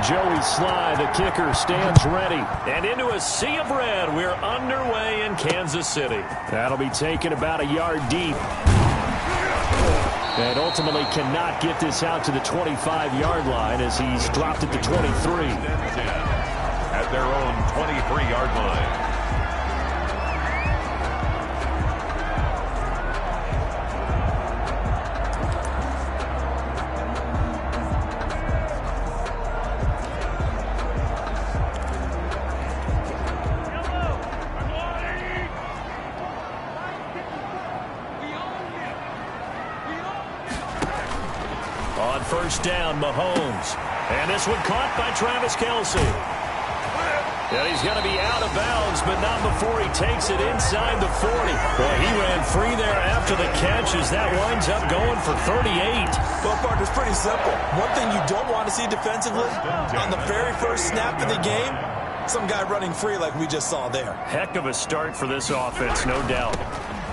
Joey Sly, the kicker, stands ready. And into a sea of red, we're underway in Kansas City. That'll be taken about a yard deep. And ultimately cannot get this out to the 25-yard line as he's dropped at the 23. At their own 23-yard line. On first down, Mahomes. And this one caught by Travis Kelce. And he's going to be out of bounds, but not before he takes it inside the 40. Boy, he ran free there after the catch as that winds up going for 38. Well, partner, it's pretty simple. One thing you don't want to see defensively, on the very first snap of the game, some guy running free like we just saw there. Heck of a start for this offense, no doubt.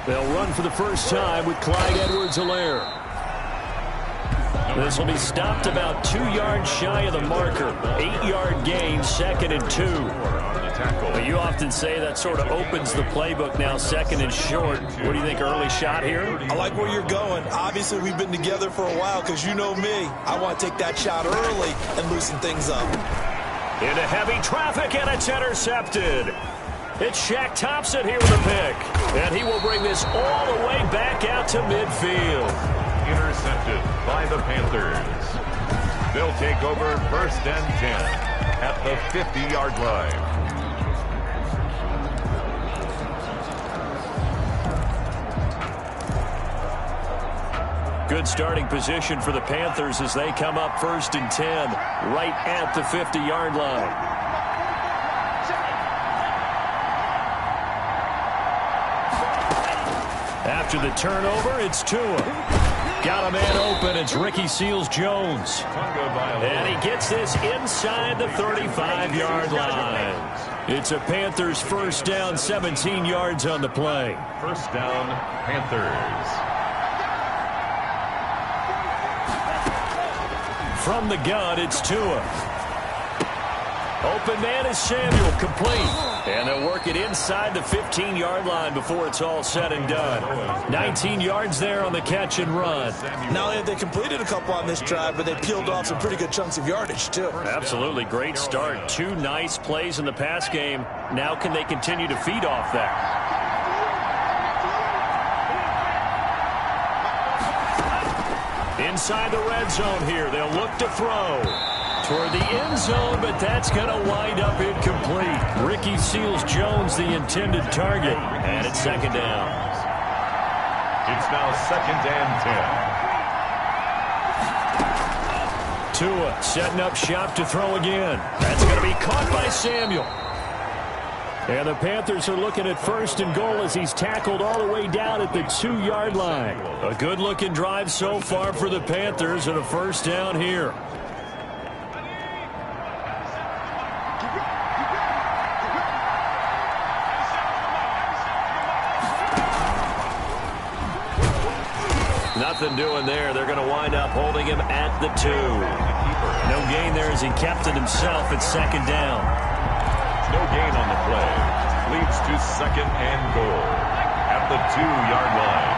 They'll run for the first time with Clyde Edwards-Helaire. This will be stopped about 2 yards shy of the marker. 8-yard gain, 2nd and 2. But you often say that sort of opens the playbook now, 2nd and short. What do you think, early shot here? I like where you're going. Obviously, we've been together for a while because you know me. I want to take that shot early and loosen things up. Into heavy traffic, and it's intercepted. It's Shaq Thompson here with a pick. And he will bring this all the way back out to midfield. Intercepted by the Panthers. They'll take over 1st and 10 at the 50-yard line. Good starting position for the Panthers as they come up 1st and 10 right at the 50-yard line. After the turnover, it's Tua. Got a man open. It's Ricky Seals-Jones. And he gets this inside the 35-yard line. It's a Panthers first down, 17 yards on the play. First down, Panthers. From the gun, it's Tua. Open man is Samuel, complete. And they'll work it inside the 15-yard line before it's all said and done. 19 yards there on the catch and run. Not only have they completed a couple on this drive, but they peeled off some pretty good chunks of yardage, too. Absolutely. Great start. 2 nice plays in the pass game. Now can they continue to feed off that? Inside the red zone here. They'll look to throw toward the end zone, but that's going to wind up incomplete. Ricky Seals-Jones, the intended target, and it's 2nd down. It's now 2nd and 10. Tua setting up shop to throw again. That's going to be caught by Samuel. And the Panthers are looking at 1st and goal as he's tackled all the way down at the 2-yard line. A good-looking drive so far for the Panthers and a first down here. Nothing doing there. They're going to wind up holding him at the 2. No gain there as he kept it himself at 2nd down. No gain on the play. Leads to 2nd and goal at the 2-yard line.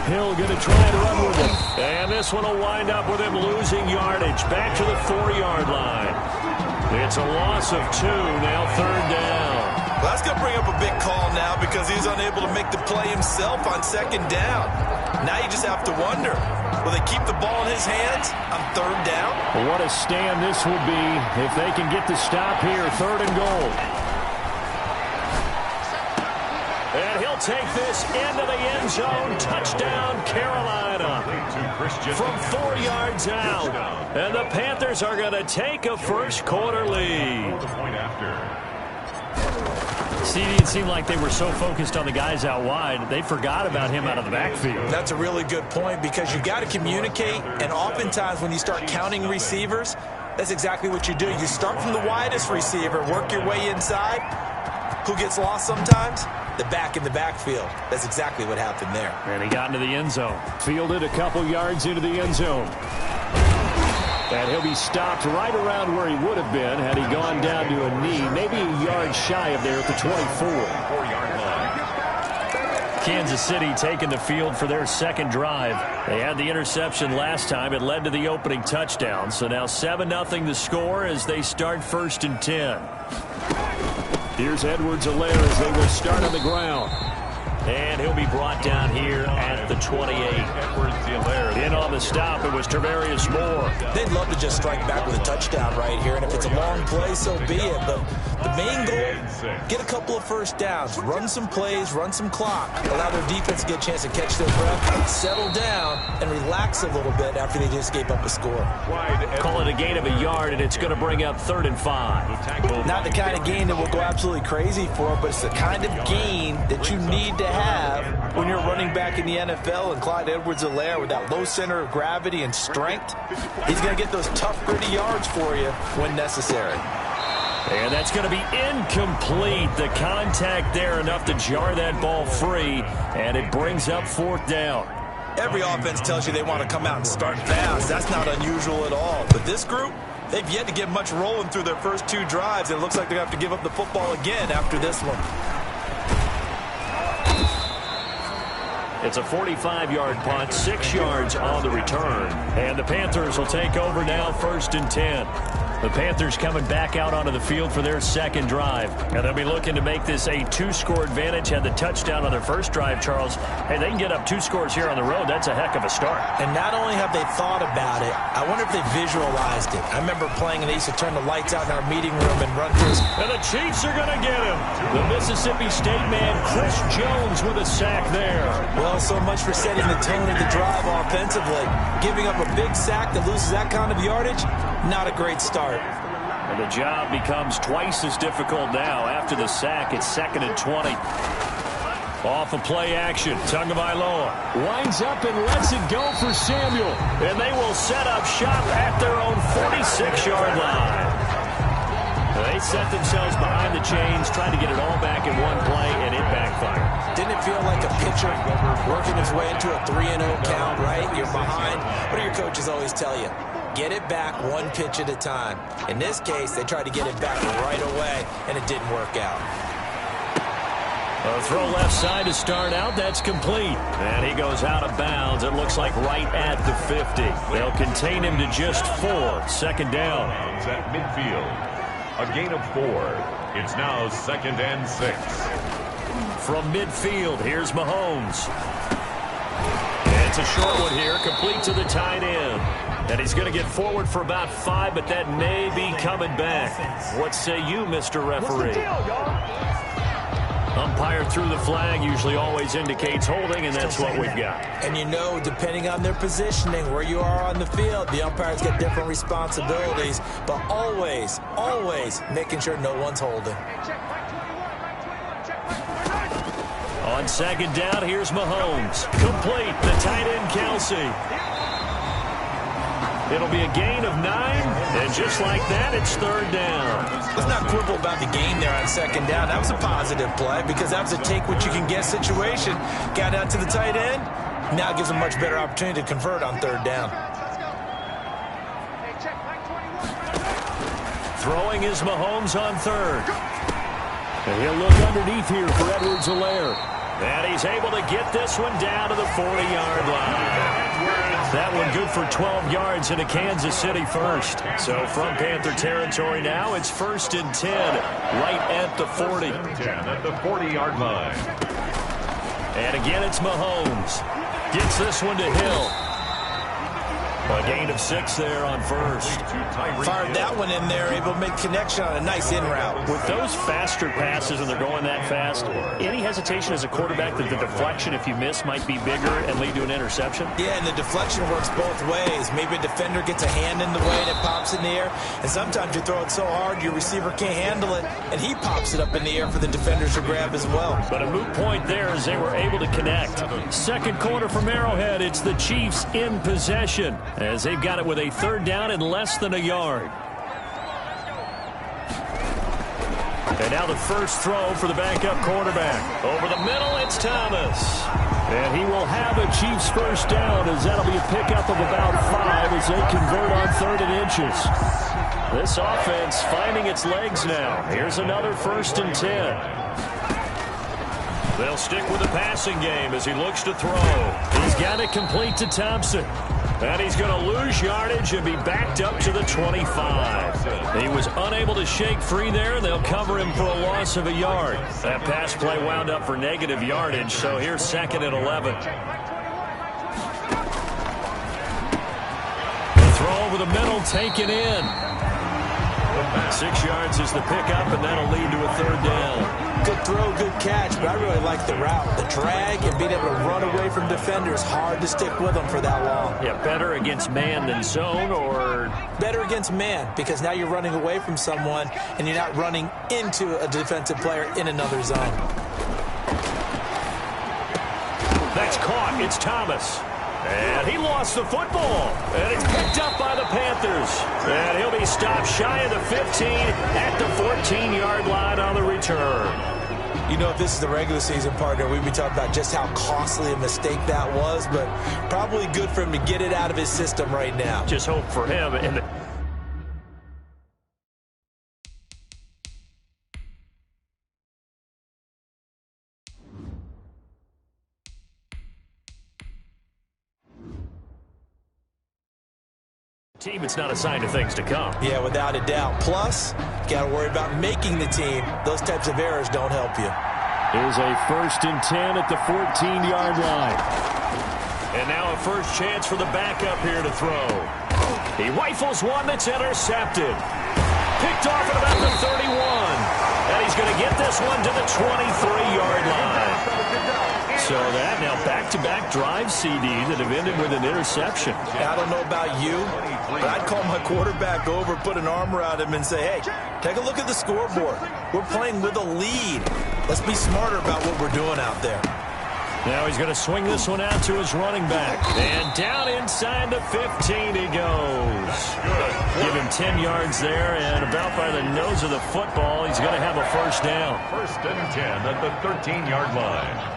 Hill going to try and run with it. And this one will wind up with him losing yardage. Back to the 4-yard line. It's a loss of 2. Now 3rd down. Well, that's going to bring up a big call now because he's unable to make the play himself on 2nd down. Now you just have to wonder, will they keep the ball in his hands on 3rd down? Well, what a stand this will be if they can get the stop here. 3rd and goal. And he'll take this into the end zone. Touchdown, Carolina. From 4 yards out. And the Panthers are going to take a first-quarter lead. CD, it seemed like they were so focused on the guys out wide, they forgot about him out of the backfield. That's a really good point because you got to communicate, and oftentimes when you start counting receivers, that's exactly what you do. You start from the widest receiver, work your way inside. Who gets lost sometimes? The back in the backfield. That's exactly what happened there. And he got into the end zone. Fielded a couple yards into the end zone. And he'll be stopped right around where he would have been had he gone down to a knee, maybe a yard shy of there at the 24-yard line. Kansas City taking the field for their second drive. They had the interception last time. It led to the opening touchdown. So now 7-0 the score as they start 1st and 10. Here's Edwards-Helaire as they will start on the ground. And he'll be brought down here at the 28. In on the stop, it was Tarvarius Moore. They'd love to just strike back with a touchdown right here, and if it's a long play, so be it. But the main goal, get a couple of first downs, run some plays, run some clock, allow their defense to get a chance to catch their breath, settle down, and relax a little bit after they just gave up a score. Call it a gain of a yard, and it's going to bring up 3rd and 5. Not the kind of gain that will go absolutely crazy for, but it's the kind of gain that you need to have when you're running back in the NFL, and Clyde Edwards-Helaire with that low center of gravity and strength, he's going to get those tough, gritty yards for you when necessary. And that's going to be incomplete. The contact there enough to jar that ball free, and it brings up 4th down. Every offense tells you they want to come out and start fast. That's not unusual at all. But this group, they've yet to get much rolling through their first 2 drives. It looks like they're going to have to give up the football again after this one. It's a 45-yard punt, 6 yards on the return. And the Panthers will take over now, 1st and 10. The Panthers coming back out onto the field for their second drive. And they'll be looking to make this a 2-score advantage. Had the touchdown on their first drive, Charles. Hey, they can get up 2 scores here on the road. That's a heck of a start. And not only have they thought about it, I wonder if they visualized it. I remember playing, and they used to turn the lights out in our meeting room and run through. And the Chiefs are going to get him. The Mississippi State man, Chris Jones, with a sack there. Well, so much for setting the tone of the drive offensively. Giving up a big sack that loses that kind of yardage, not a great start. And the job becomes twice as difficult now. After the sack, it's 2nd and 20. Off of play action, Tagovailoa winds up and lets it go for Samuel. And they will set up shop at their own 46-yard line. They set themselves behind the chains, trying to get it all back in one play, and it backfired. Didn't it feel like a pitcher working his way into a 3-0 count, right? You're behind. What do your coaches always tell you? Get it back 1 pitch at a time. In this case, they tried to get it back right away, and it didn't work out. A throw left side to start out. That's complete. And he goes out of bounds. It looks like right at the 50. They'll contain him to just 4. 2nd down. It's at midfield. A gain of 4. It's now 2nd and 6. From midfield, here's Mahomes. It's a short one here, complete to the tight end. And he's going to get forward for about 5, but that may be coming back. What say you, Mr. Referee? Umpire threw the flag, usually always indicates holding, and that's what we've got. And you know, depending on their positioning, where you are on the field, the umpires get different responsibilities, but always, always making sure no one's holding. On 2nd down, here's Mahomes. Complete, the tight end, Kelsey. It'll be a gain of 9, and just like that, it's 3rd down. Let's not quibble about the gain there on 2nd down. That was a positive play because that was a take-what-you-can-get situation. Got out to the tight end. Now it gives them a much better opportunity to convert on 3rd down. Throwing is Mahomes on 3rd. And he'll look underneath here for Edwards-Helaire. And he's able to get this one down to the 40-yard line. That one good for 12 yards into Kansas City first. So from Panther territory now, it's 1st and 10, right at the 40. 10 at the 40-yard line. And again, it's Mahomes. Gets this one to Hill. A gain of 6 there on 1st. Fired that one in there, able to make connection on a nice in route. With those faster passes and they're going that fast, any hesitation as a quarterback that the deflection, if you miss, might be bigger and lead to an interception? Yeah, and the deflection works both ways. Maybe a defender gets a hand in the way and it pops in the air. And sometimes you throw it so hard your receiver can't handle it, and he pops it up in the air for the defenders to grab as well. But a moot point there as they were able to connect. 2nd quarter from Arrowhead, it's the Chiefs in possession, as they've got it with a 3rd down and less than a yard. And now the first throw for the backup quarterback. Over the middle, it's Thomas. And he will have a Chiefs first down, as that'll be a pickup of about 5 as they convert on 3rd and inches. This offense finding its legs now. Here's another 1st and 10. They'll stick with the passing game as he looks to throw. He's got it complete to Thompson. And he's going to lose yardage and be backed up to the 25. He was unable to shake free there, and they'll cover him for a loss of a yard. That pass play wound up for negative yardage, so here's 2nd and 11. The throw over the middle, taken in. 6 yards is the pickup, and that'll lead to a 3rd down. Good throw, good catch, but I really like the route. The drag and being able to run away from defenders, hard to stick with them for that long. Yeah, better against man than zone, or? Better against man, because now you're running away from someone and you're not running into a defensive player in another zone. That's caught. It's Thomas. And he lost the football. And it's picked up by the Panthers. And he'll be stopped shy of the 15 at the 14-yard line on the return. You know, if this is the regular season, partner, we'd be talking about just how costly a mistake that was, but probably good for him to get it out of his system right now. Just hope for him. And team, it's not a sign of things to come. Yeah, without a doubt. Plus, you got to worry about making the team. Those types of errors don't help you. Here's a 1st and 10 at the 14-yard line. And now a first chance for the backup here to throw. He rifles one that's intercepted. Picked off at about the 31. And he's going to get this one to the 23-yard line. So that now back-to-back drive CDs that have ended with an interception. I don't know about you, but I'd call my quarterback over, put an arm around him, and say, hey, take a look at the scoreboard. We're playing with a lead. Let's be smarter about what we're doing out there. Now he's going to swing this one out to his running back. And down inside the 15 he goes. Give him 10 yards there, and about by the nose of the football, he's going to have a first down. 1st and 10 at the 13-yard line.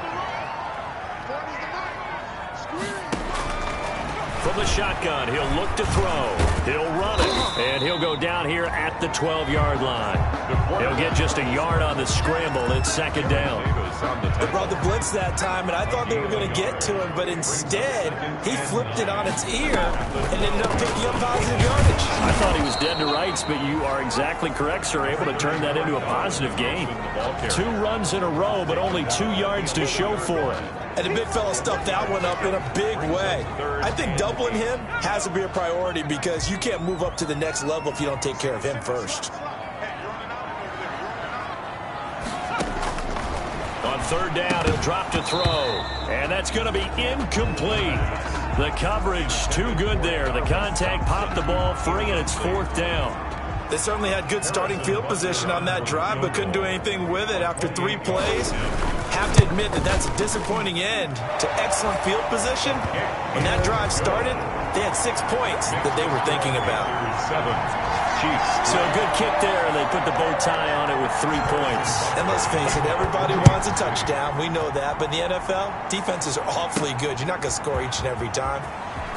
From the shotgun, he'll look to throw. He'll run it, and he'll go down here at the 12-yard line. He'll get just a yard on the scramble. It's 2nd down. They brought the blitz that time, and I thought they were going to get to him, but instead, he flipped it on its ear and ended up picking up positive yardage. I thought he was dead to rights, but you are exactly correct, sir. Able to turn that into a positive gain. 2 runs in a row, but only 2 yards to show for it. And the big fella stuffed that one up in a big way. I think doubling him has to be a priority because you can't move up to the next level if you don't take care of him first. On 3rd down, he'll drop to throw. And that's going to be incomplete. The coverage too good there. The contact popped the ball free, and it's 4th down. They certainly had good starting field position on that drive, but couldn't do anything with it after 3 plays. Have to admit that that's a disappointing end to excellent field position. When that drive started, they had 6 points that they were thinking about. 7 Chiefs. So a good kick there, and they put the bow tie on it with 3 points. And let's face it, everybody wants a touchdown. We know that. But in the NFL, defenses are awfully good. You're not going to score each and every time.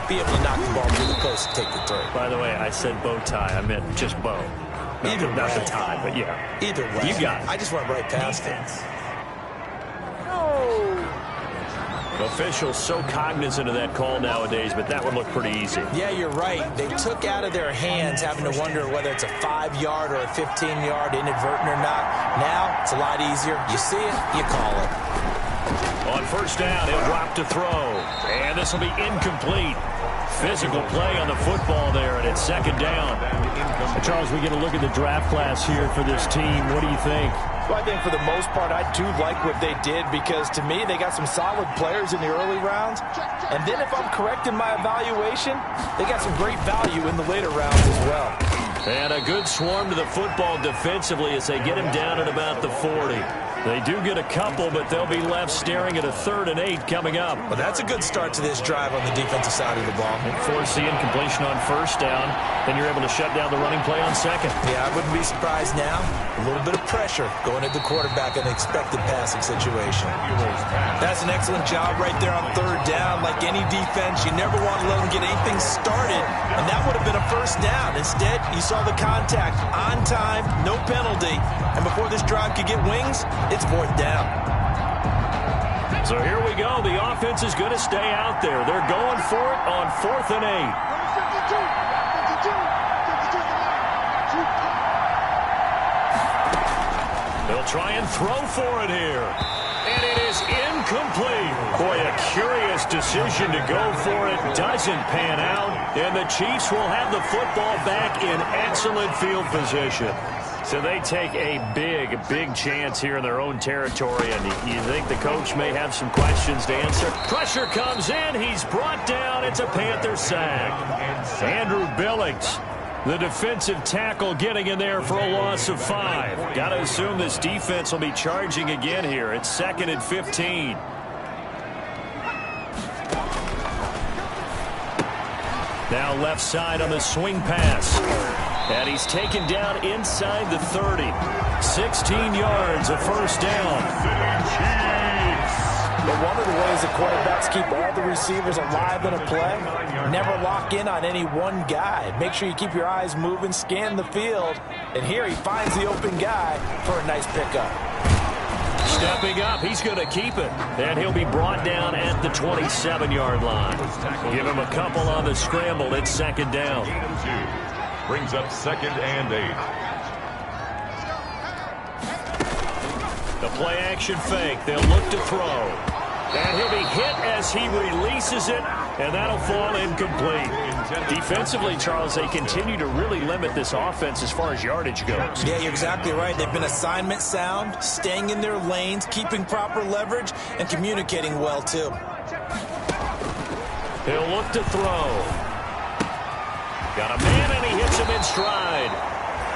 Be able to knock the ball through the post and take the throw. By the way, I said bow tie. I meant just bow. Either way. Not the tie, but yeah. Either way. You got it. I just went right past it. Officials so cognizant of that call nowadays, but that would look pretty easy. Yeah, you're right. They took out of their hands having to wonder whether it's a 5-yard or a 15-yard inadvertent or not. Now, it's a lot easier. You see it, you call it. On 1st down, he'll drop to throw. And this will be incomplete. Physical play on the football there, and it's 2nd down. Charles, we get a look at the draft class here for this team. What do you think? Well, I think for the most part, I do like what they did because, to me, they got some solid players in the early rounds. And then if I'm correct in my evaluation, they got some great value in the later rounds as well. And a good swarm to the football defensively as they get him down at about the 40. They do get a couple, but they'll be left staring at a 3rd and 8 coming up. Well, that's a good start to this drive on the defensive side of the ball. Force the incompletion on 1st down, then you're able to shut down the running play on 2nd. Yeah, I wouldn't be surprised now. A little bit of pressure going at the quarterback in an expected passing situation. That's an excellent job right there on 3rd down. Like any defense, you never want to let them get anything started, and that would have been a 1st down. Instead, you saw the contact on time, no penalty, and before this drive could get wings, it's 4th down. So here we go. The offense is going to stay out there. They're going for it on 4th and 8. They'll try and throw for it here. And it is incomplete. Boy, a curious decision to go for it. Doesn't pan out. And the Chiefs will have the football back in excellent field position. So they take a big chance here in their own territory, and you think the coach may have some questions to answer. Pressure comes in. He's brought down. It's a Panther sack. Andrew Billings, the defensive tackle, getting in there for a loss of 5. Got to assume this defense will be charging again here. It's 2nd and 15. Now left side on the swing pass. And he's taken down inside the 30. 16 yards, a 1st down. But one of the ways the quarterbacks keep all the receivers alive in a play, never lock in on any one guy. Make sure you keep your eyes moving, scan the field. And here he finds the open guy for a nice pickup. Stepping up, he's going to keep it. And he'll be brought down at the 27-yard line. Give him a couple on the scramble. It's 2nd down. Brings up 2nd and 8. The play action fake. They'll look to throw. And he'll be hit as he releases it, and that'll fall incomplete. Defensively, Charles, they continue to really limit this offense as far as yardage goes. Yeah, you're exactly right. They've been assignment sound, staying in their lanes, keeping proper leverage, and communicating well, too. He'll look to throw. Got a man, and he hits him in stride.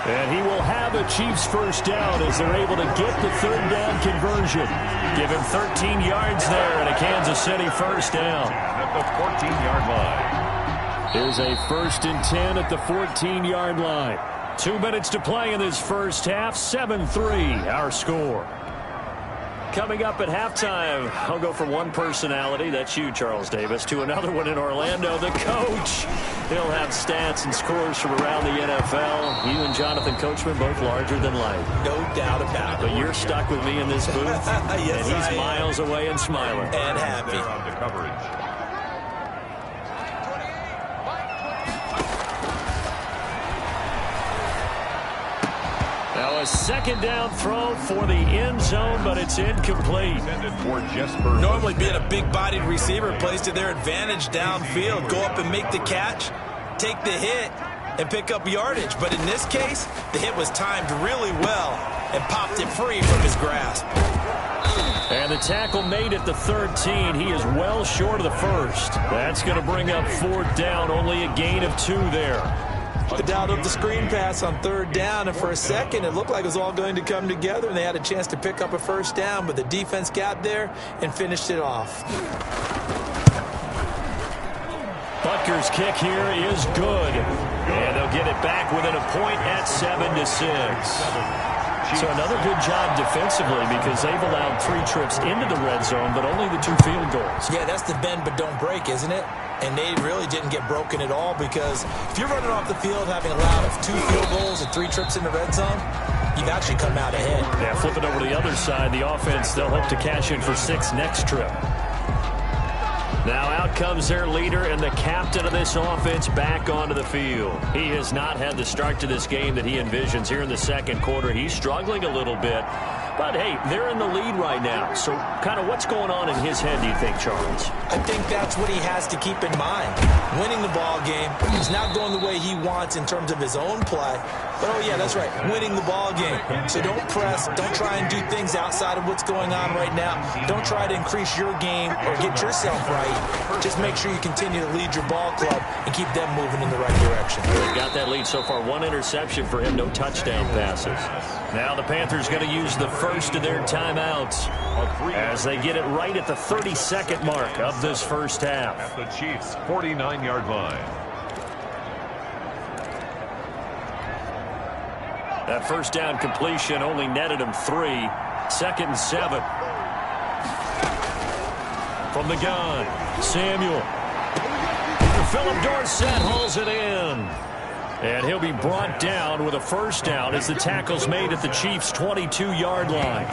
And he will have a Chiefs 1st down as they're able to get the 3rd down conversion. Give him 13 yards there and a Kansas City 1st down. At the 14-yard line. Here's a 1st and 10 at the 14-yard line. 2 minutes to play in this first half. 7-3, our score. Coming up at halftime, I'll go from one personality, that's you, Charles Davis, to another one in Orlando, the coach. He'll have stats and scores from around the NFL. You and Jonathan Coachman, both larger than life. No doubt about it. But you're stuck with me in this booth, yes, and he's miles away and smiling. And happy. On the coverage. Now a 2nd down throw for the end zone, but it's incomplete. Normally being a big-bodied receiver plays to their advantage downfield. Go up and make the catch, take the hit, and pick up yardage. But in this case, the hit was timed really well and popped it free from his grasp. And the tackle made at the 13. He is well short of the 1st. That's going to bring up 4th down, only a gain of 2 there. The doubt of the screen pass on 3rd down, and for a second it looked like it was all going to come together and they had a chance to pick up a 1st down, but the defense got there and finished it off. Butker's kick here is good, and they'll get it back within a point at 7-6. So another good job defensively because they've allowed 3 trips into the red zone, but only the 2 field goals. Yeah, that's the bend but don't break, isn't it? And they really didn't get broken at all because if you're running off the field having allowed 2 field goals and 3 trips in the red zone, you've actually come out ahead. Yeah, flip it over to the other side. The offense, they'll hope to cash in for 6 next trip. Now out comes their leader and the captain of this offense back onto the field. He has not had the start to this game that he envisions here in the 2nd quarter. He's struggling a little bit. But, hey, they're in the lead right now. So kind of what's going on in his head, do you think, Charles? I think that's what he has to keep in mind. Winning the ball game, it's not going the way he wants in terms of his own play. But, oh, yeah, that's right, winning the ball game. So don't press. Don't try and do things outside of what's going on right now. Don't try to increase your game or get yourself right. Just make sure you continue to lead your ball club and keep them moving in the right direction. They've got that lead so far. One interception for him, no touchdown passes. Now the Panthers going to use the first of their timeouts as they get it right at the 32nd mark of this first half. At the Chiefs' 49-yard line. That first down completion only netted him 3. 2nd and 7. From the gun, Samuel. Philip Dorsett hauls it in. And he'll be brought down with a first down as the tackle's made at the Chiefs' 22-yard line.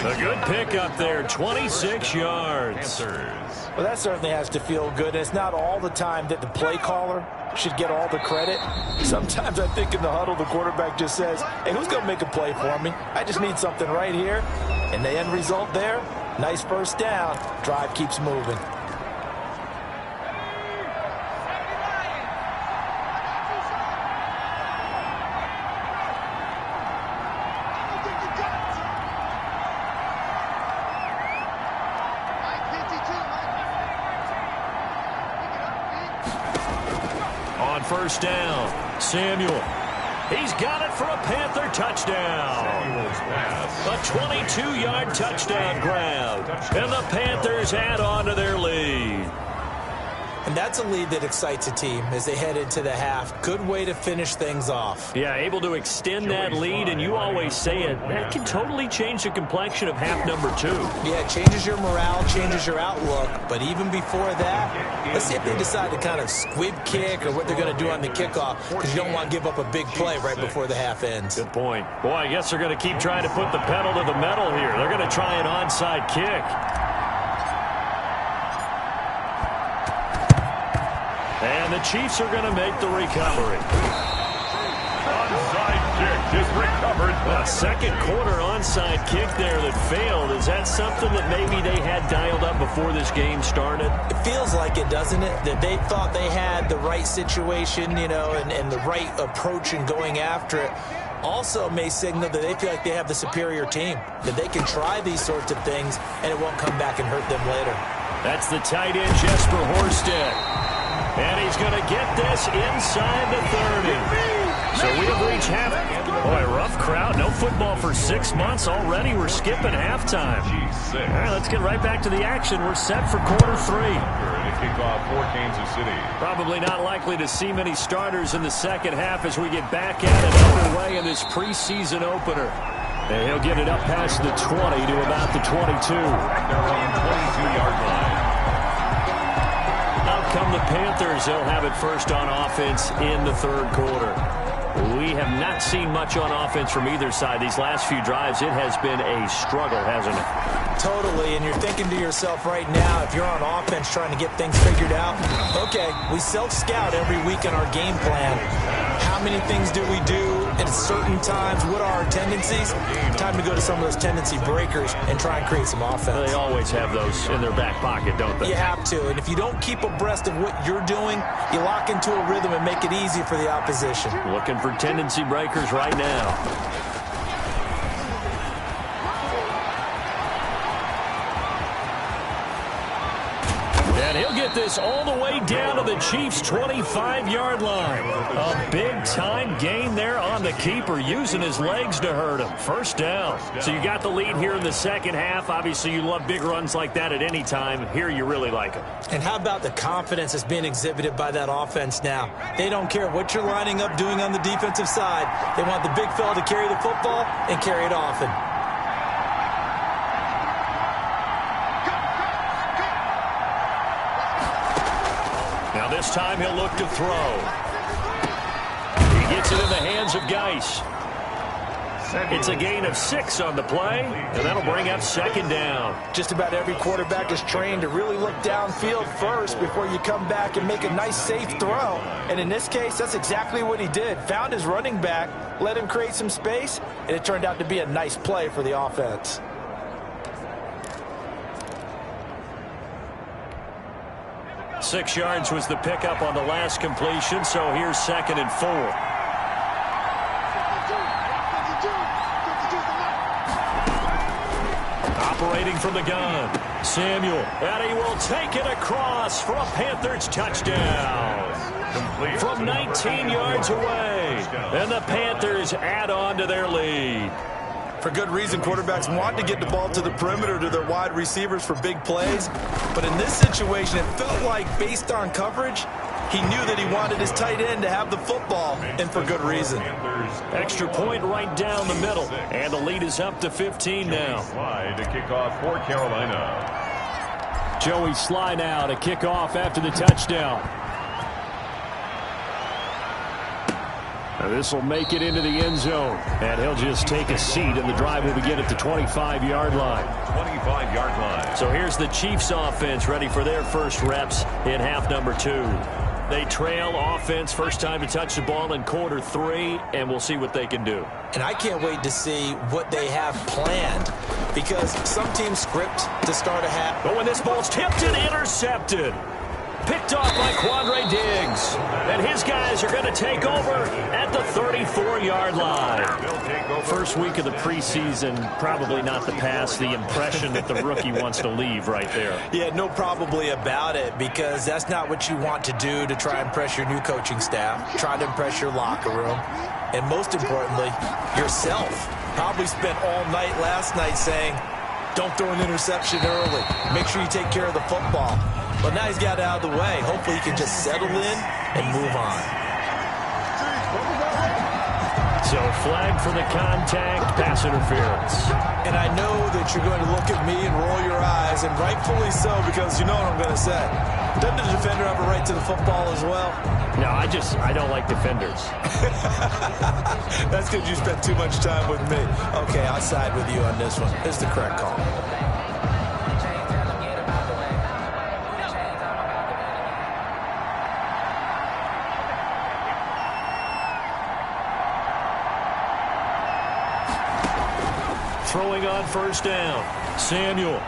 A good pickup there, 26 yards. Well, that certainly has to feel good. It's not all the time that the play caller should get all the credit. Sometimes I think in the huddle, the quarterback just says, hey, who's going to make a play for me? I just need something right here. And the end result there, nice first down. Drive keeps moving. First down, Samuel. He's got it for a Panther touchdown. A 22-yard touchdown grab. And the Panthers add on to their lead. And that's a lead that excites a team as they head into the half. Good way to finish things off. Yeah, able to extend that lead, and you always say it, that can totally change the complexion of half number 2. Yeah, it changes your morale, changes your outlook. But even before that, let's see if they decide to kind of squib kick or what they're going to do on the kickoff, because you don't want to give up a big play right before the half ends. Good point. Boy, I guess they're going to keep trying to put the pedal to the metal here. They're going to try an onside kick. And the Chiefs are going to make the recovery. Onside kick is recovered. A second quarter onside kick there that failed. Is that something that maybe they had dialed up before this game started? It feels like it, doesn't it? That they thought they had the right situation, you know, and the right approach in going after it. Also may signal that they feel like they have the superior team, that they can try these sorts of things and it won't come back and hurt them later. That's the tight end, Jesper Horsted. And he's going to get this inside the 30. So we have reached half. Boy, rough crowd. No football for 6 months already. We're skipping halftime. All right, let's get right back to the action. We're set for quarter 3. Kickoff for Kansas City. Probably not likely to see many starters in the second half as we get back at it underway in this preseason opener. And he'll get it up past the 20 to about the 22. They're on 22-yard line. Come the Panthers, they'll have it first on offense in the third quarter. We have not seen much on offense from either side. These last few drives, it has been a struggle, hasn't it? Totally, and you're thinking to yourself right now, if you're on offense trying to get things figured out, okay, we self-scout every week in our game plan. How many things do we do at certain times? What are our tendencies? Time to go to some of those tendency breakers and try and create some offense. They always have those in their back pocket, don't they? You have to, and if you don't keep abreast of what you're doing, you lock into a rhythm and make it easy for the opposition. Looking for tendency breakers right now. And he'll get this all the way down to the Chiefs' 25-yard line. A big-time gain there on the keeper, using his legs to hurt him. First down. So you got the lead here in the second half. Obviously, you love big runs like that at any time. Here, you really like them. And how about the confidence that's being exhibited by that offense now? They don't care what you're lining up doing on the defensive side. They want the big fella to carry the football and carry it often. Now this time he'll look to throw. He gets it in the hands of Geis. It's a gain of 6 on the play, and that'll bring up second down. Just about every quarterback is trained to really look downfield first before you come back and make a nice, safe throw. And in this case, that's exactly what he did. Found his running back, let him create some space, and it turned out to be a nice play for the offense. Six yards was the pickup on the last completion, so here's 2nd and 4. Operating from the gun, Samuel, and he will take it across for a Panthers touchdown. Complete From 19 yards away, and the Panthers add on to their lead. For good reason, quarterbacks want to get the ball to the perimeter to their wide receivers for big plays. But in this situation, it felt like, based on coverage, he knew that he wanted his tight end to have the football, and for good reason. Extra point right down the middle, and the lead is up to 15 now. Slide to kick off for Carolina. Joey Sly now to kick off after the touchdown. This will make it into the end zone, and he'll just take a seat, and the drive will begin at the 25-yard line. 25-yard line. So here's the Chiefs offense ready for their first reps in half number 2. They trail offense, first time to touch the ball in quarter 3, and we'll see what they can do. And I can't wait to see what they have planned, because some teams script to start a half. But when this ball's tipped and intercepted, picked off by Quandre Diggs. And his guys are going to take over at the 34-yard line. First week of the preseason, probably not the pass, the impression that the rookie wants to leave right there. Yeah, no probably about it, because that's not what you want to do to try and impress your new coaching staff, try to impress your locker room, and most importantly, yourself. Probably spent all night last night saying, don't throw an interception early. Make sure you take care of the football. But now he's got it out of the way. Hopefully he can just settle in and move on. So flag for the contact, pass interference. And I know that you're going to look at me and roll your eyes, and rightfully so, because you know what I'm going to say. Doesn't the defender have a right to the football as well? No, I don't like defenders. That's because you spent too much time with me. Okay, I'll side with you on this one. It's the correct call. Throwing on first down, Samuel.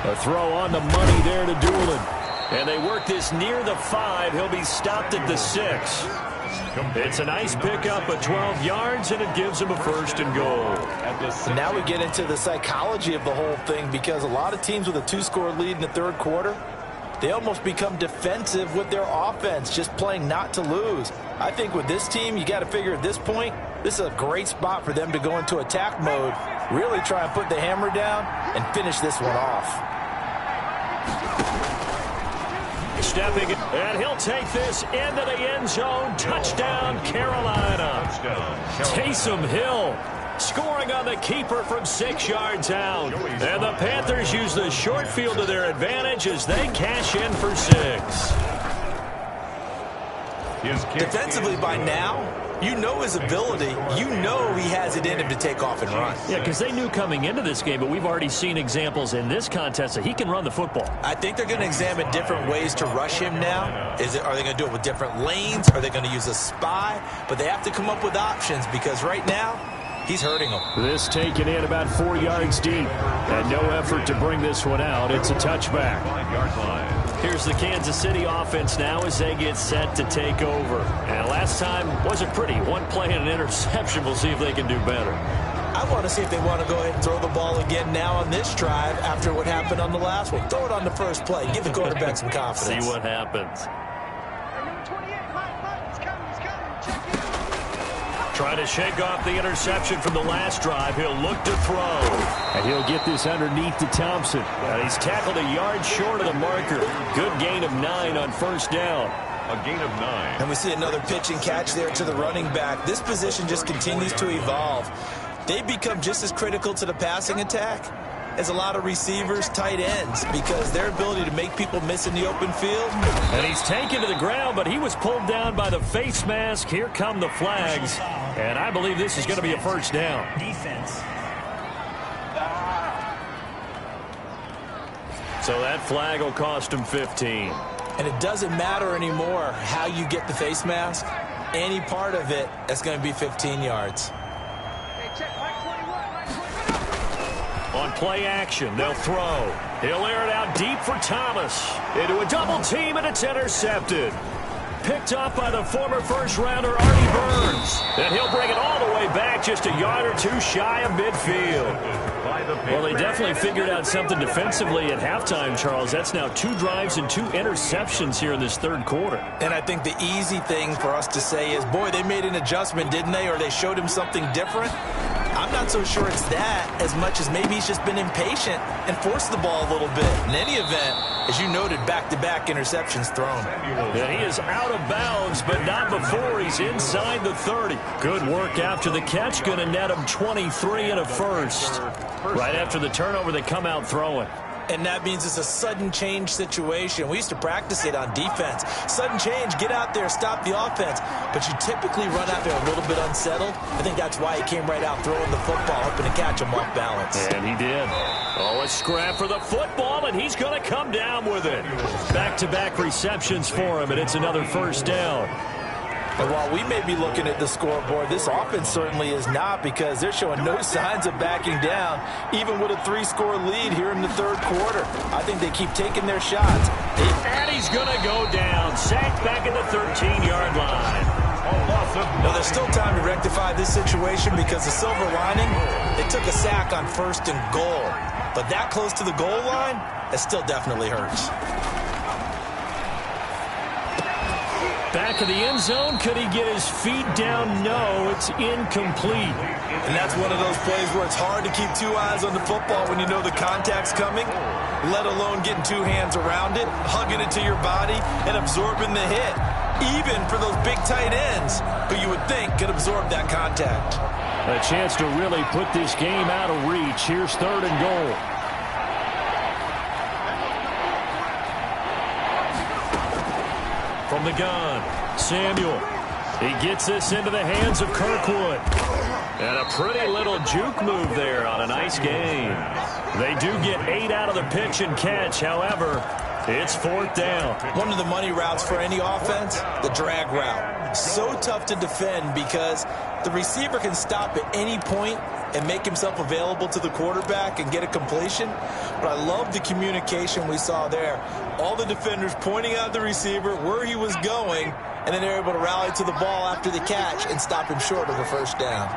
A throw on the money there to Doolin. And they work this near the 5. He'll be stopped at the 6. It's a nice pickup of 12 yards, and it gives him a first and goal. And now we get into the psychology of the whole thing, because a lot of teams with a 2-score lead in the third quarter, they almost become defensive with their offense, just playing not to lose. I think with this team, you got to figure at this point, this is a great spot for them to go into attack mode, really try and put the hammer down and finish this one off. Stepping, and he'll take this into the end zone. Touchdown, Carolina. Taysom Hill scoring on the keeper from 6 yards out. And the Panthers use the short field to their advantage as they cash in for 6. Defensively by now, you know his ability. You know he has it in him to take off and run. Yeah, because they knew coming into this game, but we've already seen examples in this contest that he can run the football. I think they're going to examine different ways to rush him now. Are they going to do it with different lanes? Are they going to use a spy? But they have to come up with options, because right now, he's hurting them. This taken in about 4 yards deep. And no effort to bring this one out. It's a touchback. 5-yard line. Here's the Kansas City offense now as they get set to take over. And last time wasn't pretty. One play and an interception. We'll see if they can do better. I want to see if they want to go ahead and throw the ball again now on this drive after what happened on the last one. Throw it on the first play. Give the quarterback some confidence. See what happens. Trying to shake off the interception from the last drive. He'll look to throw. And he'll get this underneath to Thompson. And he's tackled a yard short of the marker. Good gain of 9 on first down. A gain of 9. And we see another pitch and catch there to the running back. This position just continues to evolve. They become just as critical to the passing attack as a lot of receivers, tight ends, because their ability to make people miss in the open field. And he's taken to the ground, but he was pulled down by the face mask. Here come the flags. And I believe this is going to be a first down. Defense. So that flag will cost him 15. And it doesn't matter anymore how you get the face mask. Any part of it, that's going to be 15 yards. On play action, they'll throw. He'll air it out deep for Thomas. Into a double team, and it's intercepted. Picked up by the former first-rounder Artie Burns. And he'll bring it all the way back just a yard or two shy of midfield. by the Panthers. Well, they definitely figured out something defensively at halftime, Charles. That's now 2 drives and 2 interceptions here in this third quarter. And I think the easy thing for us to say is, boy, they made an adjustment, didn't they? Or they showed him something different. I'm not so sure it's that as much as maybe he's just been impatient and forced the ball a little bit. In any event, as you noted, back-to-back interceptions thrown. And he is out of bounds, but not before he's inside the 30. Good work after the catch. Going to net him 23 and a first. Right after the turnover, they come out throwing. And that means it's a sudden change situation. We used to practice it on defense. Sudden change, get out there, stop the offense. But you typically run out there a little bit unsettled. I think that's why he came right out throwing the football, hoping to catch him off balance. And he did. Oh, a scrap for the football, and he's going to come down with it. Back-to-back receptions for him, and it's another first down. And while we may be looking at the scoreboard, this offense certainly is not, because they're showing no signs of backing down, even with a 3-score lead here in the third quarter. I think they keep taking their shots. And he's going to go down. Sacked back at the 13-yard line. Now, there's still time to rectify this situation, because the silver lining, they took a sack on 1st and goal. But that close to the goal line, that still definitely hurts. Back of the end zone. Could he get his feet down? No, it's incomplete. And that's one of those plays where it's hard to keep 2 eyes on the football when you know the contact's coming, let alone getting 2 hands around it, hugging it to your body, and absorbing the hit, even for those big tight ends who you would think could absorb that contact. A chance to really put this game out of reach. Here's 3rd and goal. From the gun, Samuel. He gets this into the hands of Kirkwood. And a pretty little juke move there on a nice game. They do get 8 out of the pitch and catch. However, it's 4th down. One of the money routes for any offense, the drag route. So tough to defend because the receiver can stop at any point and make himself available to the quarterback and get a completion. But I love the communication we saw there. All the defenders pointing out the receiver, where he was going, and then they're able to rally to the ball after the catch and stop him short of a first down.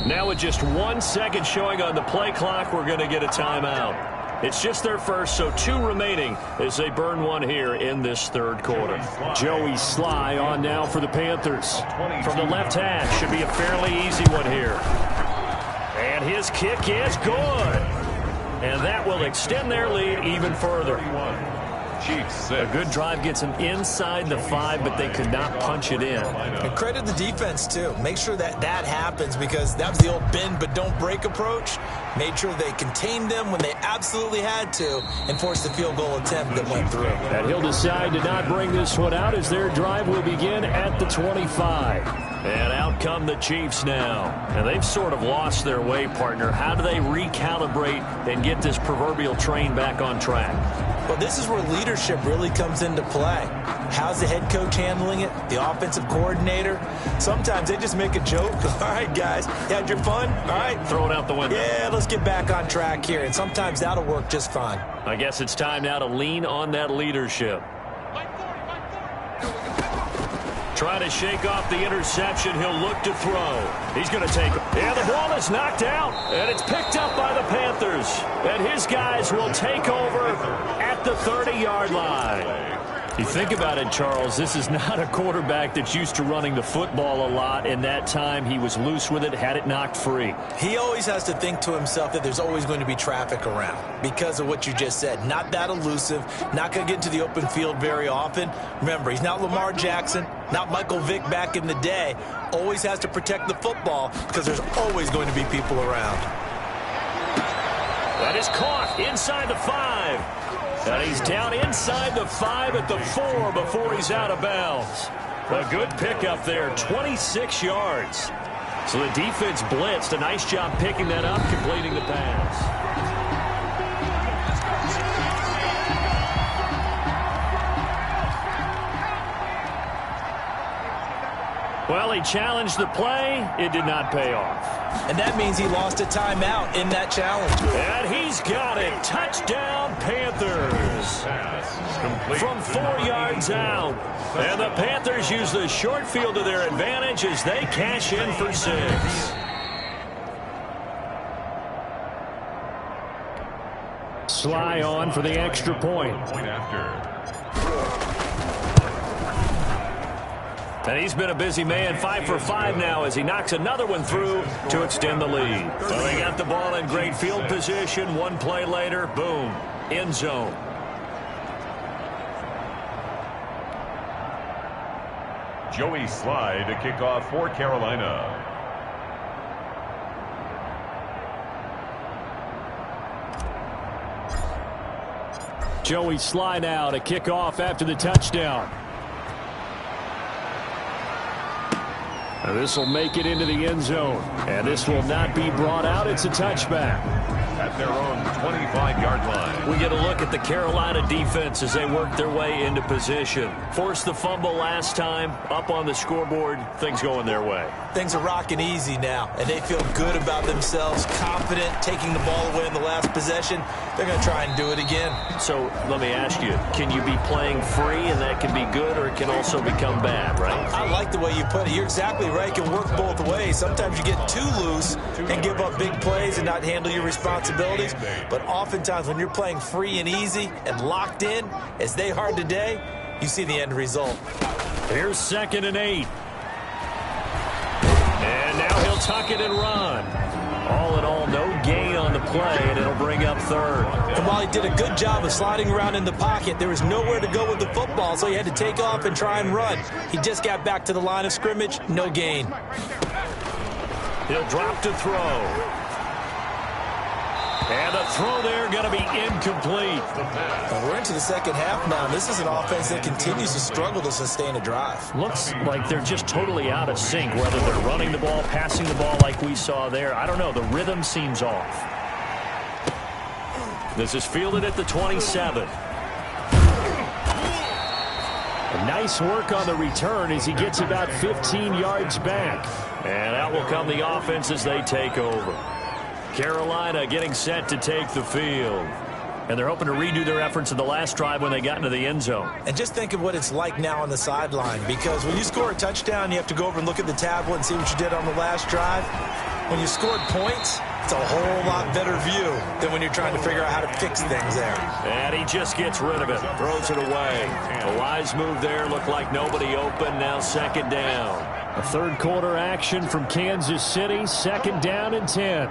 Now with just 1 second showing on the play clock, we're going to get a timeout. It's just their first, so 2 remaining as they burn 1 here in this third quarter. Joey Sly on now for the Panthers. From the left hash, should be a fairly easy one here. And his kick is good. And that will extend their lead even further. A good drive gets them inside the 5, but they could not punch it in. And credit the defense, too. Make sure that happens, because that was the old bend but don't break approach. Made sure they contained them when they absolutely had to and forced the field goal attempt that went through. And he'll decide to not bring this one out as their drive will begin at the 25. And out come the Chiefs now. And they've sort of lost their way, partner. How do they recalibrate and get this proverbial train back on track? Well, this is where leadership really comes into play. How's the head coach handling it? The offensive coordinator? Sometimes they just make a joke. All right, guys, you had your fun? All right. Throw it out the window. Yeah, let's get back on track here. And sometimes that'll work just fine. I guess it's time now to lean on that leadership. Trying to shake off the interception. He'll look to throw. He's going to take it. Yeah, the ball is knocked out, and it's picked up by the Panthers. And his guys will take over at the 30-yard line. You think about it, Charles, this is not a quarterback that's used to running the football a lot. In that time, he was loose with it, had it knocked free. He always has to think to himself that there's always going to be traffic around because of what you just said. Not that elusive, not going to get into the open field very often. Remember, he's not Lamar Jackson, not Michael Vick back in the day. Always has to protect the football because there's always going to be people around. That is caught inside the 5. And he's down inside the 5 at the 4 before he's out of bounds. A good pickup there, 26 yards. So the defense blitzed. A nice job picking that up, completing the pass. Well, he challenged the play. It did not pay off. And that means he lost a timeout in that challenge. And he's got it. Touchdown, Panthers. From 4 yards out. And the Panthers use the short field to their advantage as they cash in for 6. Sly on for the extra point. And he's been a busy man, 5 for 5 now as he knocks another one through to extend the lead. So they got the ball in great field position. One play later, boom, end zone. Joey Sly to kick off for Carolina. Joey Sly now to kick off after the touchdown. And this will make it into the end zone. And this will not be brought out. It's a touchback. At their own 25-yard line. We get a look at the Carolina defense as they work their way into position. Forced the fumble last time. Up on the scoreboard. Things going their way. Things are rocking easy now, and they feel good about themselves, confident, taking the ball away in the last possession. They're going to try and do it again. So let me ask you, can you be playing free and that can be good, or it can also become bad, right? I like the way you put it. You're exactly right. It can work both ways. Sometimes you get too loose and give up big plays and not handle your responsibilities. But oftentimes when you're playing free and easy and locked in, as they are today, you see the end result. Here's 2nd and 8. And now he'll tuck it and run. All in all, no gain on the play, and it'll bring up 3rd. And while he did a good job of sliding around in the pocket, there was nowhere to go with the football, so he had to take off and try and run. He just got back to the line of scrimmage, no gain. He'll drop to throw. And the throw there going to be incomplete. We're into the second half now. This is an offense that continues to struggle to sustain a drive. Looks like they're just totally out of sync, whether they're running the ball, passing the ball like we saw there. I don't know. The rhythm seems off. This is fielded at the 27. Nice work on the return as he gets about 15 yards back. And out will come the offense as they take over. Carolina getting set to take the field. And they're hoping to redo their efforts in the last drive when they got into the end zone. And just think of what it's like now on the sideline, because when you score a touchdown, you have to go over and look at the tablet and see what you did on the last drive. When you scored points, it's a whole lot better view than when you're trying to figure out how to fix things there. And he just gets rid of it, throws it away. A wise move there, looked like nobody open, now 2nd down. A 3rd quarter action from Kansas City, 2nd down and 10.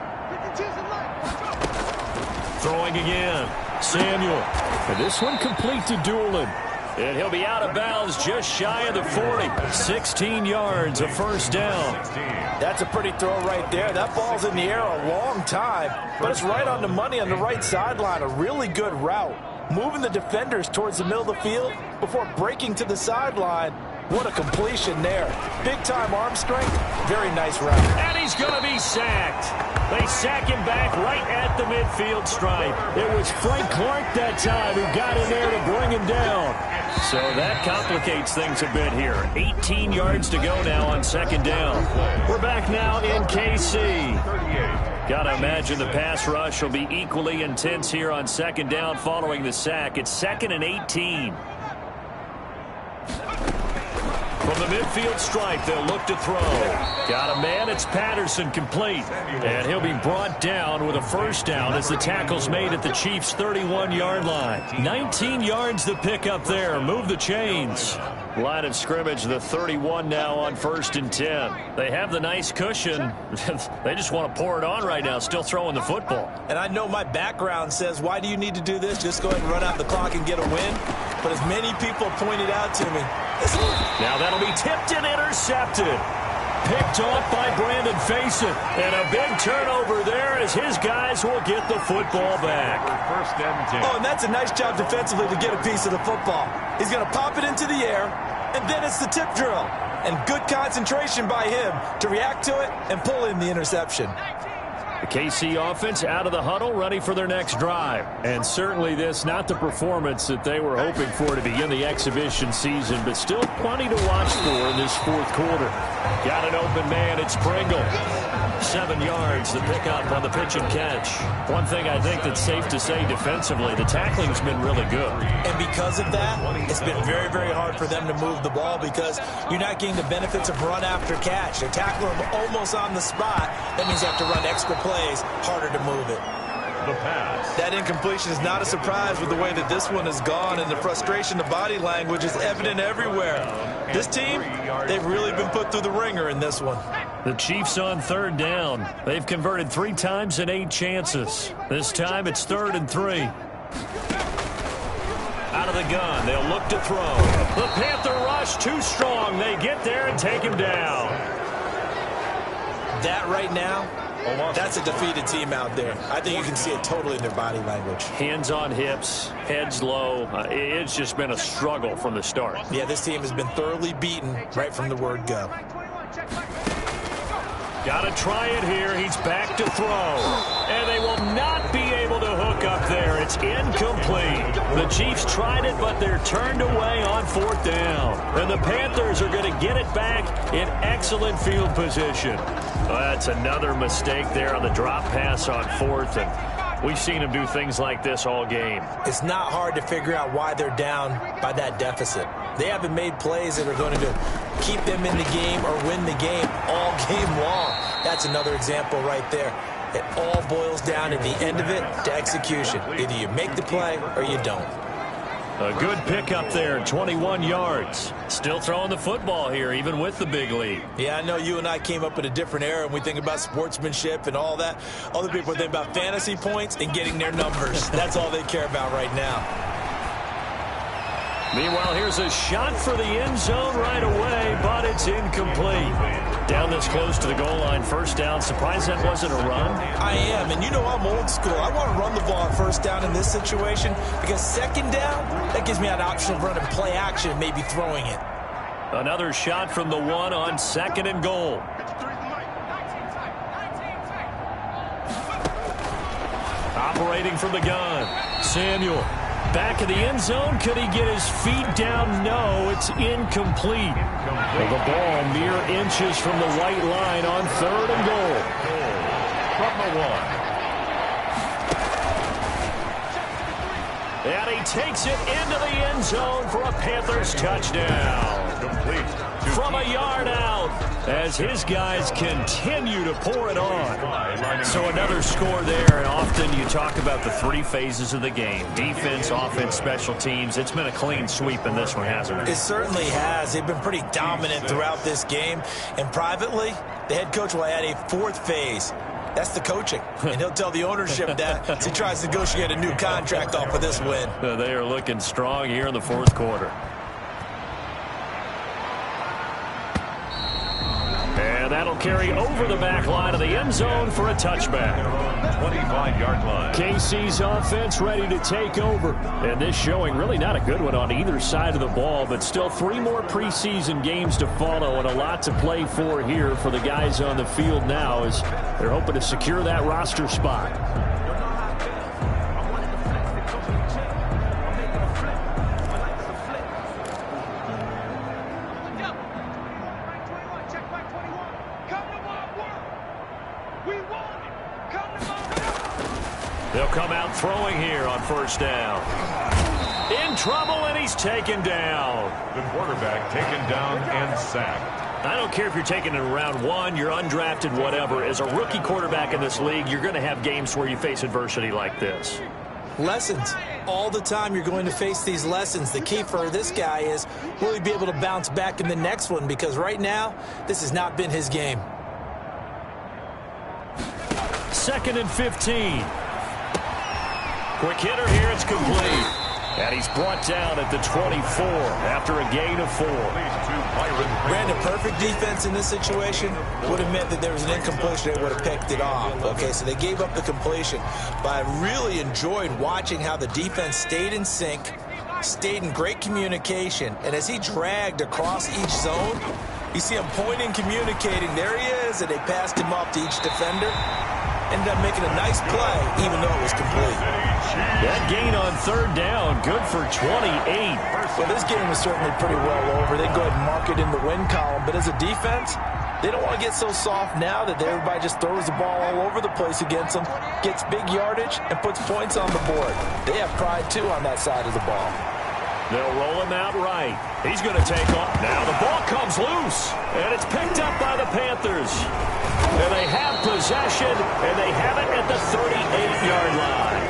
Throwing again, Samuel. And this one complete to Doolin. And he'll be out of bounds just shy of the 40. 16 yards, a 1st down. That's a pretty throw right there. That ball's in the air a long time, but it's right on the money on the right sideline. A really good route. Moving the defenders towards the middle of the field before breaking to the sideline. What a completion there. Big-time arm strength. Very nice route. And he's going to be sacked. They sack him back right at the midfield stripe. It was Frank Clark that time who got in there to bring him down. So that complicates things a bit here. 18 yards to go now on 2nd down. We're back now in KC. Gotta imagine the pass rush will be equally intense here on 2nd down following the sack. It's 2nd and 18. From the midfield stripe, they'll look to throw. Got a man, it's Patterson, complete. And he'll be brought down with a 1st down as the tackle's made at the Chiefs' 31-yard line. 19 yards to pick up there. Move the chains. Line of scrimmage, the 31 now on 1st and 10. They have the nice cushion. They just want to pour it on right now, still throwing the football. And I know my background says, why do you need to do this? Just go ahead and run out the clock and get a win. But as many people pointed out to me, now that'll be tipped and intercepted. Picked off by Brandon Faison. And a big turnover there as his guys will get the football back. 1st and 10. Oh, and that's a nice job defensively to get a piece of the football. He's going to pop it into the air, and then it's the tip drill. And good concentration by him to react to it and pull in the interception. The KC offense out of the huddle, ready for their next drive. And certainly this, not the performance that they were hoping for to begin the exhibition season, but still plenty to watch for in this 4th quarter. Got an open man, it's Pringle. 7 yards, the pickup on the pitch and catch. One thing I think that's safe to say defensively, the tackling's been really good. And because of that, it's been very, very hard for them to move the ball because you're not getting the benefits of run after catch. They're tackling them almost on the spot. That means you have to run extra plays, harder to move it. The pass. That incompletion is not a surprise with the way that this one has gone, and the frustration, the body language is evident everywhere. This team, they've really been put through the ringer in this one. The Chiefs on 3rd down. They've converted 3 times in 8 chances. This time it's 3rd and 3. Out of the gun, they'll look to throw. The Panther rush too strong. They get there and take him down. That right now, that's a defeated team out there. I think you can see it totally in their body language. Hands on hips, heads low. It's just been a struggle from the start. Yeah, this team has been thoroughly beaten right from the word go. Got to try it here. He's back to throw. And they will not be able to hook up there. It's incomplete. The Chiefs tried it, but they're turned away on 4th down. And the Panthers are going to get it back in excellent field position. Well, that's another mistake there on the drop pass on 4th. And we've seen them do things like this all game. It's not hard to figure out why they're down by that deficit. They haven't made plays that are going to keep them in the game or win the game all game long. That's another example right there. It all boils down at the end of it to execution. Either you make the play or you don't. A good pickup there, 21 yards. Still throwing the football here, even with the big lead. Yeah, I know you and I came up in a different era, and we think about sportsmanship and all that. Other people think about fantasy points and getting their numbers. That's all they care about right now. Meanwhile, here's a shot for the end zone right away, but it's incomplete. Down this close to the goal line, 1st down. Surprised that wasn't a run? I am, and you know I'm old school. I want to run the ball on 1st down in this situation because 2nd down, that gives me an option of running play action and maybe throwing it. Another shot from the 1 on 2nd and goal. Operating from the gun, Samuel. Back of the end zone. Could he get his feet down? No, it's incomplete. The ball mere inches from the white line on 3rd and goal. From the 1. And he takes it into the end zone for a Panthers touchdown. Complete. From a yard out as his guys continue to pour it on. So another score there, and often you talk about the 3 phases of the game. Defense, offense, special teams. It's been a clean sweep in this one, hasn't it? It certainly has. They've been pretty dominant throughout this game. And privately, the head coach will add a 4th phase. That's the coaching. And he'll tell the ownership that as he tries to negotiate a new contract off of this win. They are looking strong here in the 4th quarter. And that'll carry over the back line of the end zone for a touchback. 25-yard line. KC's offense ready to take over. And this showing really not a good one on either side of the ball, but still 3 more preseason games to follow and a lot to play for here for the guys on the field now as they're hoping to secure that roster spot. They'll come out throwing here on 1st down. In trouble, and he's taken down. The quarterback taken down and sacked. I don't care if you're taken in round 1, you're undrafted, whatever. As a rookie quarterback in this league, you're going to have games where you face adversity like this. Lessons. All the time you're going to face these lessons. The key for this guy is will he be able to bounce back in the next one? Because right now, this has not been his game. 2nd and 15. Quick hitter here, it's complete. And he's brought down at the 24 after a gain of 4. Brandon, perfect defense in this situation would have meant that there was an incompletion. They would have picked it off. Okay, so they gave up the completion. But I really enjoyed watching how the defense stayed in sync, stayed in great communication. And as he dragged across each zone, you see him pointing, communicating. There he is, and they passed him off to each defender. Ended up making a nice play, even though it was complete. That gain on 3rd down, good for 28. Well, this game was certainly pretty well over. They go ahead and mark it in the win column. But as a defense, They don't want to get so soft now that everybody just throws the ball all over the place against them, gets big yardage, and puts points on the board. They have pride, too, on that side of the ball. They'll roll him out right. He's going to take off. Now the ball comes loose, and it's picked up by the Panthers. And they have possession, and they have it at the 38-yard line.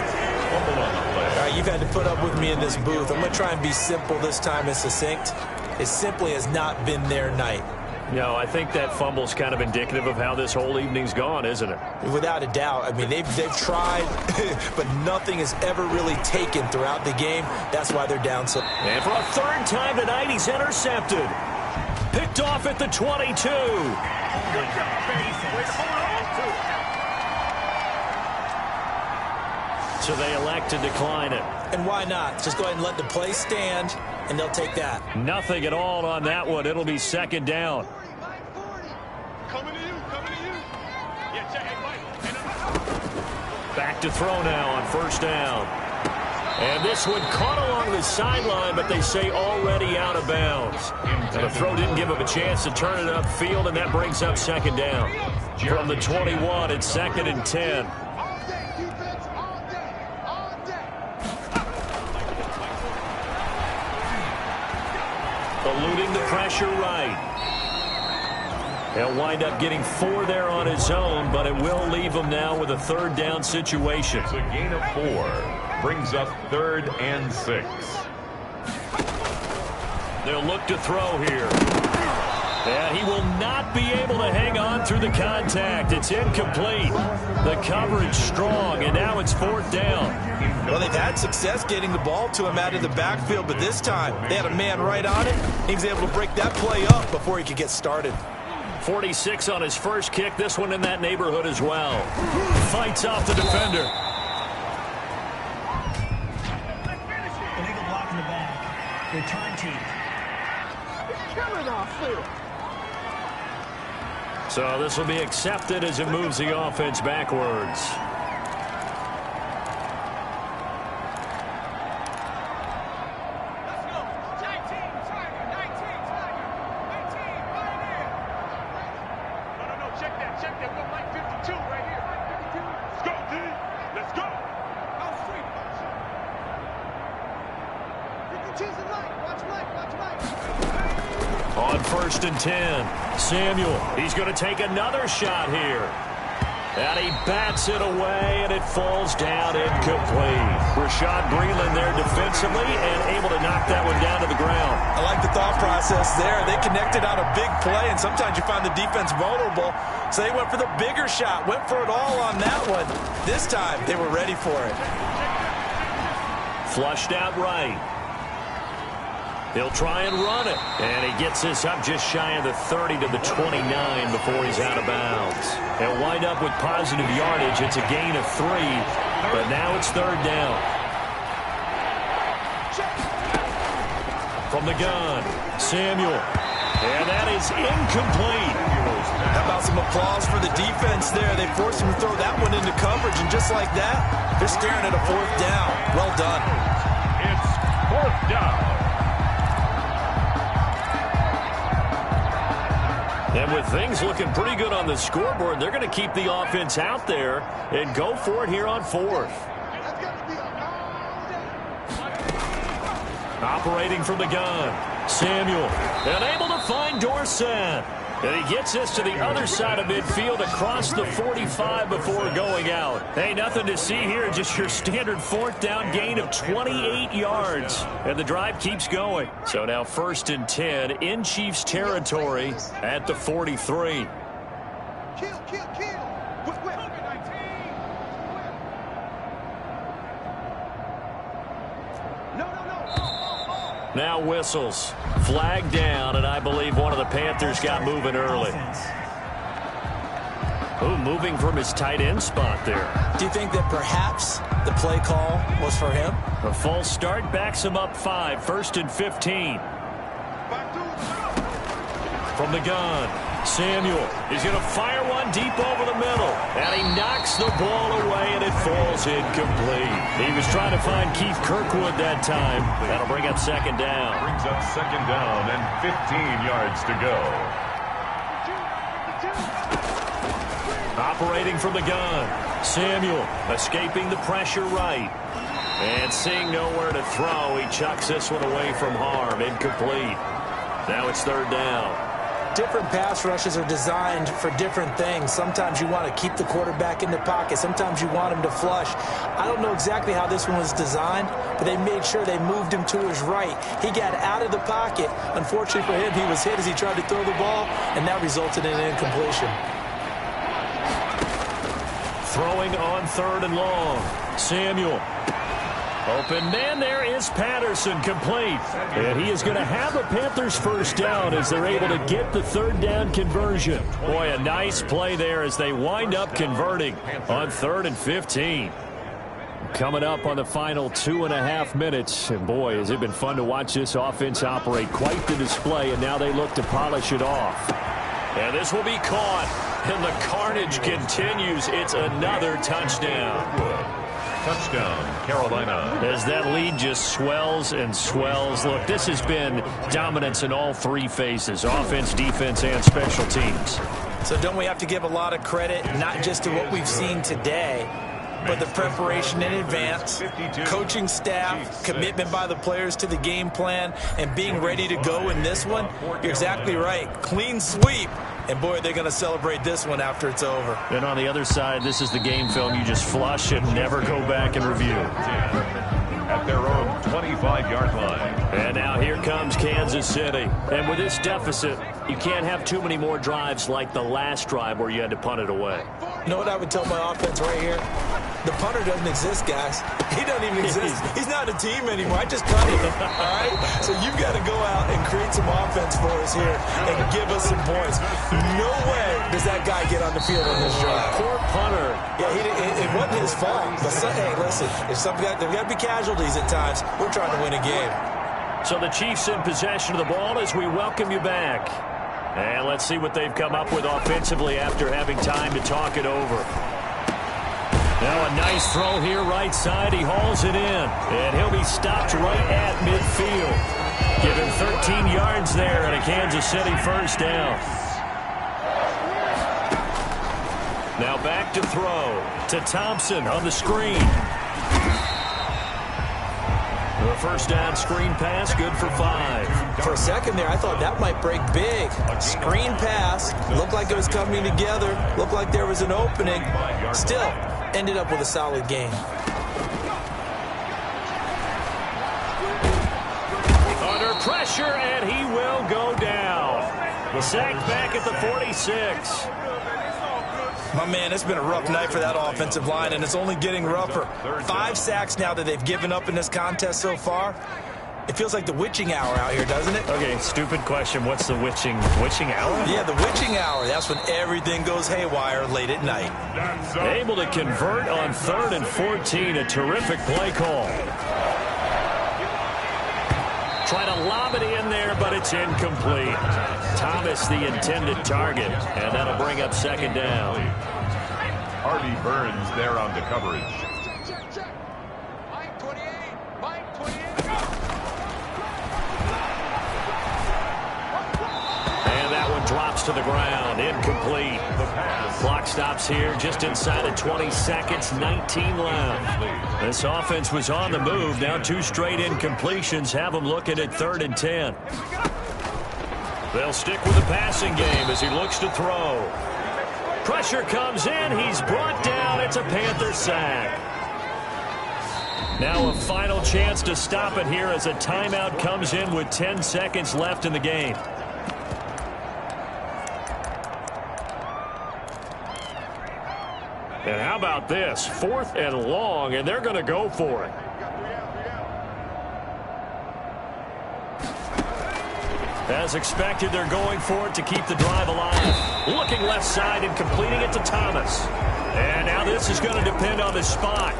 All right, you've had to put up with me in this booth. I'm going to try and be simple this time and succinct. It simply has not been their night. No, I think that fumble's kind of indicative of how this whole evening's gone, isn't it? Without a doubt. I mean, they've tried, but nothing has ever really taken throughout the game. That's why they're down so. And for a third time tonight, he's intercepted. Picked off at the 22. So they elect to decline it. And why not? Just go ahead and let the play stand, and they'll take that. Nothing at all on that one. It'll be second down. Coming to you. Back to throw now on first down. And this one caught along the sideline, but they say already out of bounds. And the throw didn't give him a chance to turn it upfield, and that brings up second down. From the 21, it's second and 10. Eluding the pressure right. He'll wind up getting 4 there on his own, but it will leave him now with a third down situation. It's a gain of 4. Brings up 3rd and 6. They'll look to throw here. Yeah, he will not be able to hang on through the contact. It's incomplete. The coverage strong, and now it's 4th down. Well, they've had success getting the ball to him out of the backfield, but this time they had a man right on it. He was able to break that play up before he could get started. 46 on his first kick. This one in that neighborhood as well. Fights off the defender. Illegal block in the back. Return team. Killing our field. So this will be accepted as it moves the offense backwards. On 1st and 10, Samuel, he's going to take another shot here. And he bats it away, and it falls down incomplete. Rashad Breeland there defensively and able to knock that one down to the ground. I like the thought process there. They connected on a big play, and sometimes you find the defense vulnerable. So they went for the bigger shot, went for it all on that one. This time, they were ready for it. Flushed out right. He'll try and run it. And he gets this up just shy of the 30 to the 29 before he's out of bounds. He'll wind up with positive yardage. It's a gain of 3, but now it's 3rd down. From the gun, Samuel. And that is incomplete. How about some applause for the defense there? They forced him to throw that one into coverage, and just like that, they're staring at a 4th down. Well done. It's 4th down. And with things looking pretty good on the scoreboard, they're going to keep the offense out there and go for it here on 4th. Operating from the gun, Samuel, and able to find Dorsett. And he gets this to the other side of midfield across the 45 before going out. Hey, nothing to see here, just your standard 4th down gain of 28 yards. And the drive keeps going. So now 1st and 10 in Chiefs territory at the 43. Kill. Now whistles. Flag down, and I believe one of the Panthers got moving early. Ooh, moving from his tight end spot there. Do you think that perhaps the play call was for him? A false start backs him up 5, 1st and 15. From the gun, Samuel is going to fire one deep over the middle. And he knocks the ball away, and it falls incomplete. He was trying to find Keith Kirkwood that time. That'll bring up 2nd down. Brings up 2nd down and 15 yards to go. Operating from the gun. Samuel escaping the pressure right. And seeing nowhere to throw, he chucks this one away from harm. Incomplete. Now it's third down. Different pass rushes are designed for different things. Sometimes you want to keep the quarterback in the pocket. Sometimes you want him to flush. I don't know exactly how this one was designed, but they made sure they moved him to his right. He got out of the pocket. Unfortunately for him, he was hit as he tried to throw the ball, and that resulted in an incompletion. Throwing on third and long. Samuel. Open man, there is Patterson, complete. And he is going to have a Panthers first down as they're able to get the third down conversion. Boy, a nice play there as they wind up converting on 3rd and 15. Coming up on the final 2.5 minutes. And boy, has it been fun to watch this offense operate. Quite the display, and now they look to polish it off. And this will be caught. And the carnage continues. It's another touchdown. Touchdown, Carolina. As that lead just swells and swells. Look, this has been dominance in all three phases, offense, defense, and special teams. So don't we have to give a lot of credit, not just to what we've seen today, but the preparation in advance, coaching staff, commitment by the players to the game plan, and being ready to go in this one? You're exactly right. Clean sweep. And, boy, they're going to celebrate this one after it's over. And on the other side, this is the game film you just flush and never go back and review. At their own 25-yard line. And now here comes Kansas City. And with this deficit, you can't have too many more drives like the last drive where you had to punt it away. You know what I would tell my offense right here? The punter doesn't exist, guys. He doesn't even exist. He's not a team anymore. I just cut him, all right? So you've got to go out and create some offense for us here and give us some points. No way does that guy get on the field on this drive. Poor punter. Yeah, it wasn't his fault. But, hey, listen, there's got to be casualties at times. We're trying to win a game. So the Chiefs in possession of the ball as we welcome you back. And let's see what they've come up with offensively after having time to talk it over. Now a nice throw here right side. He hauls it in. And he'll be stopped right at midfield. Give him 13 yards there and a Kansas City first down. Now back to throw to Thompson on the screen. The first down screen pass, good for 5. For a second there, I thought that might break big. Screen pass, looked like it was coming together, looked like there was an opening. Still, ended up with a solid game. Under pressure, and he will go down. The sack back at the 46. My man, it's been a rough night for that offensive line, and it's only getting rougher. 5 sacks now that they've given up in this contest so far. It feels like the witching hour out here, doesn't it? Okay, stupid question. What's the witching hour? Yeah, the witching hour. That's when everything goes haywire late at night. Able to convert on 3rd and 14. A terrific play call. Try to lob it in there, but it's incomplete. Thomas, the intended target, and that'll bring up second down. Harvey Burns there on the coverage. Mike 28. Mike 28. And that one drops to the ground. Incomplete. Clock stops here just inside of 20 seconds. 19 left. This offense was on the move. Now 2 straight incompletions have them looking at 3rd and 10. They'll stick with the passing game as he looks to throw. Pressure comes in. He's brought down. It's a Panther sack. Now a final chance to stop it here as a timeout comes in with 10 seconds left in the game. And how about this? 4th and long, and they're going to go for it. As expected, they're going for it to keep the drive alive. Looking left side and completing it to Thomas. And now this is going to depend on the spot.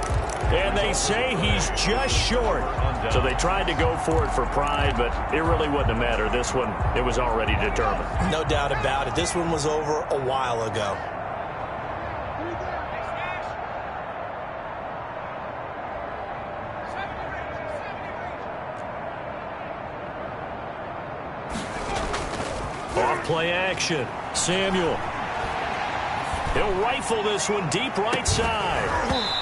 And they say he's just short. So they tried to go for it for pride, but it really wouldn't have mattered. This one, it was already determined. No doubt about it. This one was over a while ago. Off play action. Samuel He'll rifle this one deep right side.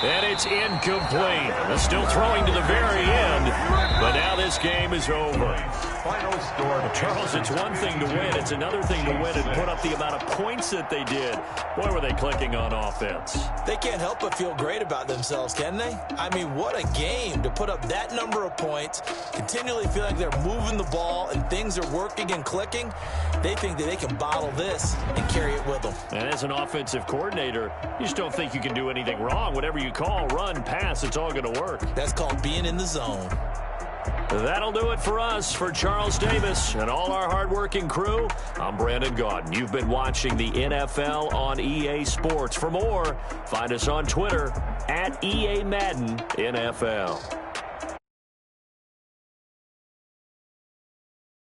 And it's incomplete. They're still throwing to the very end, but now this game is over. Final score. Charles, it's one thing to win. It's another thing to win and put up the amount of points that they did. Boy, were they clicking on offense. They can't help but feel great about themselves, can they? I mean, what a game to put up that number of points, continually feel like they're moving the ball and things are working and clicking. They think that they can bottle this and carry it with them. And as an offensive coordinator, you just don't think you can do anything wrong. Whatever you call, run, pass, it's all going to work. That's called being in the zone. That'll do it for us. For Charles Davis and all our hardworking crew, I'm Brandon Gaudin. You've been watching the NFL on EA Sports. For more, find us on Twitter @EA Madden NFL.